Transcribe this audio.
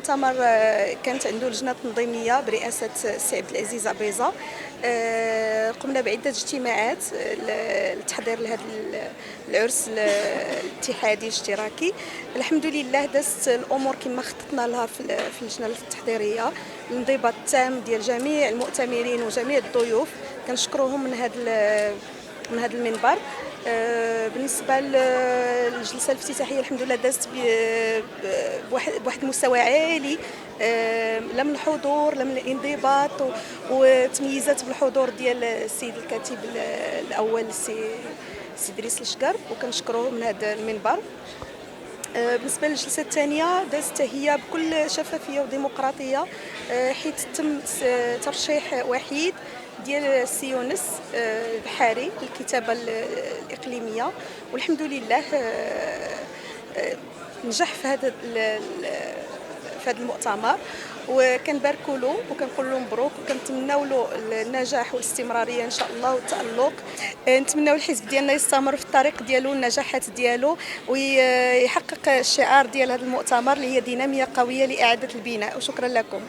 المؤتمر كانت عنده لجنة تنظيمية برئاسة السي عبد العزيز عبيزة. قمنا بعدة اجتماعات للتحضير لهذا العرس الاتحادي الاشتراكي. الحمد لله دازت الأمور كما خططنا لها في اللجنة التحضيرية، الانضباط التام ديال جميع المؤتمرين وجميع الضيوف، كنشكروهم من هذا المنبر. بالنسبه للجلسه الافتتاحيه الحمد لله دازت بواحد المستوى عالي، لا من الحضور لا من الانضباط، وتميزات بالحضور ديال السيد الكاتب الاول السي إدريس الشقر، وكنشكروه من هذا المنبر. بالنسبه للجلسه الثانيه دازت هي بكل شفافيه وديمقراطيه، حيث تم ترشيح وحيد ديال السي يونس البحاري للكتابه الاقليميه، والحمد لله نجح في هذا المؤتمر، وكنباركوا له وكنقول له مبروك، وكنتمناو له النجاح والاستمراريه ان شاء الله والتالق. نتمناو الحزب ديالنا يستمر في الطريق ديالو النجاحات ديالو، ويحقق الشعار ديال هذا المؤتمر اللي هي ديناميه قويه لاعاده البناء. وشكرا لكم.